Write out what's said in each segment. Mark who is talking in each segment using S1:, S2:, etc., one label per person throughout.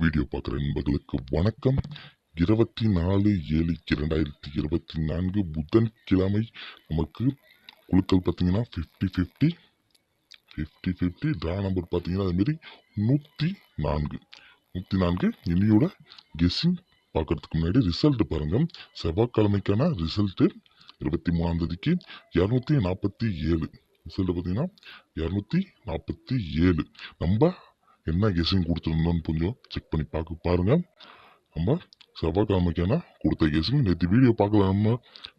S1: Video பார்க்குற நண்பர்களுக்கு வணக்கம். 24/7/2024 புதன்கிழமை நமக்கு குழுக்கள் பார்த்தீங்கன்னா 50-50 ட்ரா நம்பர் பார்த்தீங்கன்னா அதுமாரி 104 இன்னையோட கெஸ்ஸிங் பார்க்கறதுக்கு முன்னாடி ரிசல்ட் பாருங்கள். செவ்வாய்க்கிழமைக்கான ரிசல்ட்டு 23ஆம் தேதிக்கு 247 ரிசல்ட் பார்த்தீங்கன்னா 247. நம்ம என்ன கெஸ்ஸிங் கொடுத்துருந்தோம்னு கொஞ்சம் செக் பண்ணி பாருங்க. நம்ம செவ்வாய்க்கிழமைக்கான கொடுத்த கெஸ்ஸிங் நேற்று வீடியோ பார்க்கலாமா,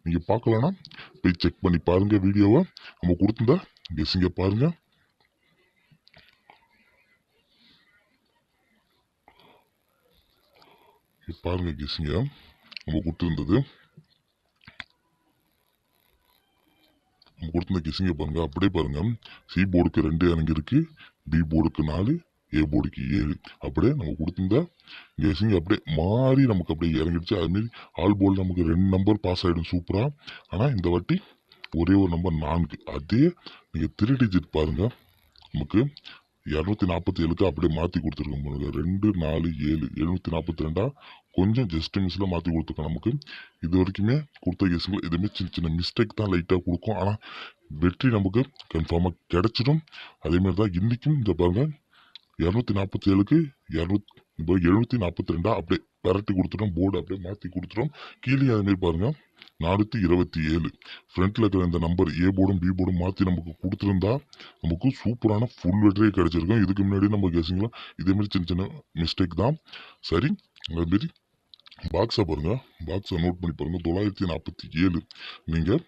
S1: நீங்கள் பார்க்கலன்னா போய் செக் பண்ணி பாருங்க. வீடியோவை நம்ம கொடுத்துருந்த கெஸ்ஸிங்கை பாருங்க. பாருங்க கெஸ்ஸிங்க நம்ம கொடுத்துருந்தது, நம்ம கொடுத்துருந்த கெஸ்ஸிங்கை பாருங்க. அப்படியே பாருங்க. சி போர்டுக்கு 2 இறங்கியிருக்கு, பி போர்டுக்கு 4, ஏ போர்டுக்கு 7. அப்படியே நம்ம கொடுத்துருந்த கெஸ்ஸிங் அப்படியே மாறி நமக்கு அப்படியே இறங்கிடுச்சு. அதுமாரி ஆல் போர்டில் நமக்கு 2 நம்பர் பாஸ் ஆகிடும் சூப்பராக. ஆனால் இந்த வாட்டி ஒரே ஒரு நம்பர் 4. அதே நீங்கள் 3 டிஜிட் பாருங்கள். நமக்கு 247க்கு அப்படியே மாற்றி கொடுத்துருக்கோம் பாருங்க. 2 4 7 742 கொஞ்சம் ஜஸ்ட் மிஸ்ஸில் மாற்றி கொடுத்துருக்கோம். நமக்கு இது வரைக்குமே கொடுத்த கெஸ்ஸில் எதுவுமே சின்ன சின்ன மிஸ்டேக் தான் லைட்டாக கொடுக்கும். ஆனால் வெற்றி நமக்கு கன்ஃபார்மாக கிடைச்சிடும். அதேமாதிரி தான் இன்றைக்கும் இந்த பாருங்கள் 247க்கு 742 அப்படியே பரட்டி கொடுத்துட்டோம். போர்டு அப்படியே மாற்றி கொடுத்துட்டோம். கீழே அதுமாரி பாருங்கள் 427 ஃப்ரண்ட்டில் இருக்கிற இந்த நம்பர் ஏ போர்டும் பி போர்டும் மாற்றி நமக்கு கொடுத்துருந்தா நமக்கு சூப்பரான ஃபுல் வெற்றியே கிடைச்சிருக்கும். இதுக்கு முன்னாடி நம்ம கெஸ்ஸிங்லாம் இதேமாரி சின்ன சின்ன மிஸ்டேக் தான். சரி, அதுமாரி பாக்ஸை பாருங்கள். பாக்ஸை நோட் பண்ணி பாருங்கள். 947 நீங்கள்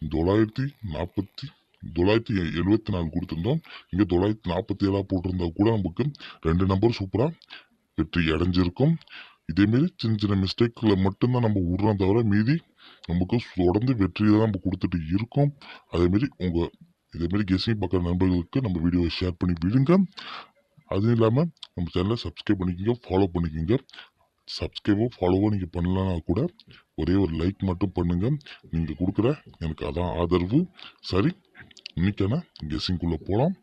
S1: 974 கொடுத்துருந்தோம். இங்கே 947 போட்டிருந்தா கூட நமக்கு 2 நம்பர் சூப்பராக வெற்றி அடைஞ்சிருக்கும். இதேமாரி சின்ன சின்ன மிஸ்டேக்கில் மட்டும்தான் நம்ம விட்றோம் தவிர மீதி நமக்கு தொடர்ந்து வெற்றியை தான் நம்ம கொடுத்துட்டு இருக்கோம். அதேமாரி உங்கள் இதேமாரி கெஸ்ஸிங் பார்க்குற நண்பர்களுக்கு நம்ம வீடியோவை ஷேர் பண்ணி விடுங்க. அதுவும் இல்லாமல் நம்ம சேனலை சப்ஸ்கிரைப் பண்ணிக்கோங்க, ஃபாலோ பண்ணிக்கோங்க. சப்ஸ்கிரைபோ ஃபாலோவோ நீங்கள் பண்ணலன்னா கூட ஒரே ஒரு லைக் மட்டும் பண்ணுங்கள். நீங்கள் கொடுக்குற எனக்கு அதான் ஆதரவு. சரி, இன்றைக்கான கெஸ்ஸிங்குள்ளே போகலாம்.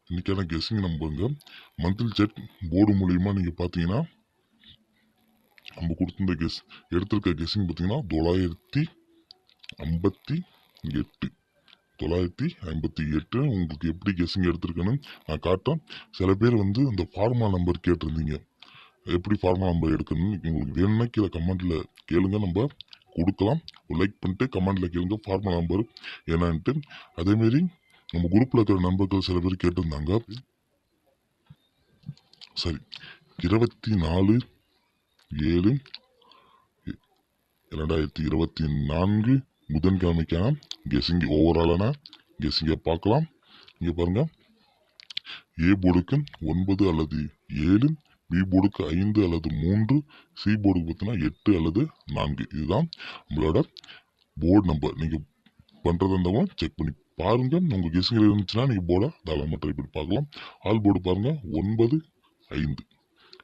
S1: இன்றைக்கான கெஸ்ஸிங் நம்பருங்க மந்த்லி செட் போர்டு மூலிமா நீங்கள் பார்த்தீங்கன்னா நம்ம கொடுத்துருந்த எடுத்திருக்க கெஸ்ஸிங் பார்த்தீங்கன்னா 958 உங்களுக்கு எப்படி கெஸ்ஸிங் எடுத்திருக்கேன்னு நான் காட்டுறேன். சில பேர் இந்த ஃபார்மா நம்பர் கேட்டிருந்தீங்க, எப்படி ஃபார்மா நம்பர் எடுக்கணும்னு. உங்களுக்கு வேணும்னா கீழே கமெண்ட்டில் கேளுங்க, நம்ம கொடுக்கலாம். ஒரு லைக் பண்ணிட்டு கமெண்ட்டில் கேளுங்க ஃபார்மா நம்பர் என்னன்ட்டு. அதேமாரி நம்ம குரூப்பில் இருக்கிற நண்பர்கள் சில பேர் கேட்டிருந்தாங்க. சரி, 24/7/2024 புதன்கிழமைக்கான கெஸ்ஸிங் ஓவராலான கெஸ்ஸிங்கை பார்க்கலாம். இங்கே பாருங்கள், ஏ போர்டுக்கு 9 அல்லது 7, பி போர்டுக்கு 5 அல்லது 3, சி போர்டுக்கு பார்த்தீங்கன்னா 8 அல்லது 4. இதுதான் நம்மளோட போர்டு நம்பர். நீங்கள் பண்ணுறதா இருந்தாலும் செக் பண்ணி பாருங்கள். உங்கள் கெஸ்ஸிங் இருந்துச்சுன்னா நீங்கள் போர்டை தாராளமாக ட்ரை பண்ணி பார்க்கலாம். ஆல் போர்டு பாருங்கள் 9 5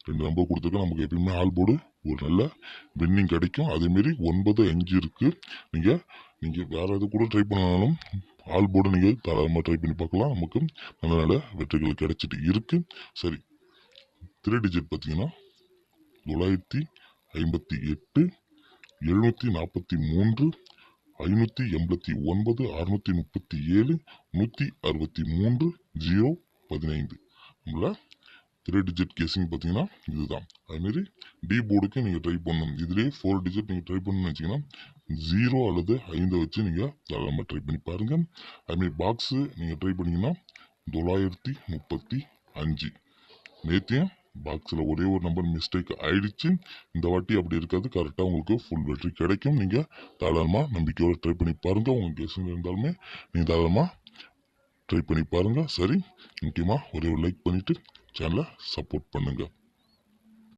S1: 2 நம்பர் கொடுத்துருக்கோம். நமக்கு எப்பயுமே ஆல் போர்டு ஒரு நல்ல வின்னிங் கிடைக்கும். அதேமாரி 9 5 இருக்குது. நீங்கள் வேறு எது கூட ட்ரை பண்ணாலும் ஆல் போர்டு நீங்கள் தாராளமாக ட்ரை பண்ணி பார்க்கலாம். நமக்கு நல்ல நல்ல வெற்றிகள் கிடைச்சிட்டு இருக்குது. சரி, 3 டிஜிட் பார்த்தீங்கன்னா 958 743 589 637 163 015. நம்மள 3 டிஜிட் கேசிங் பார்த்தீங்கன்னா இதுதான். அதுமாரி டி போர்டுக்கு நீங்கள் ட்ரை பண்ணணும். இதுலேயே 4 டிஜிட் நீங்கள் ட்ரை பண்ணணும்னு வச்சிங்கன்னா 0 அல்லது 5 வச்சு நீங்கள் தாராளமாக ட்ரை பண்ணி பாருங்கள். அதுமாரி பாக்ஸு நீங்கள் ட்ரை பண்ணிங்கன்னா 935. நேற்றையும் பாக்ஸில் ஒரே ஒரு நம்பர் மிஸ்டேக் ஆயிடுச்சு. இந்த வாட்டி அப்படி இருக்காது, கரெக்டாக உங்களுக்கு ஃபுல் வெற்றி கிடைக்கும். நீங்கள் தாராளமாக நம்பிக்கையோடு ட்ரை பண்ணி பாருங்கள். உங்கள் கெஸ்ஸிங் இருந்தாலுமே நீங்கள் தாராளமாக ட்ரை பண்ணி பாருங்கள். சரி, முக்கியமாக ஒரே ஒரு லைக் பண்ணிவிட்டு சேனலை சப்போர்ட் பண்ணுங்கள்.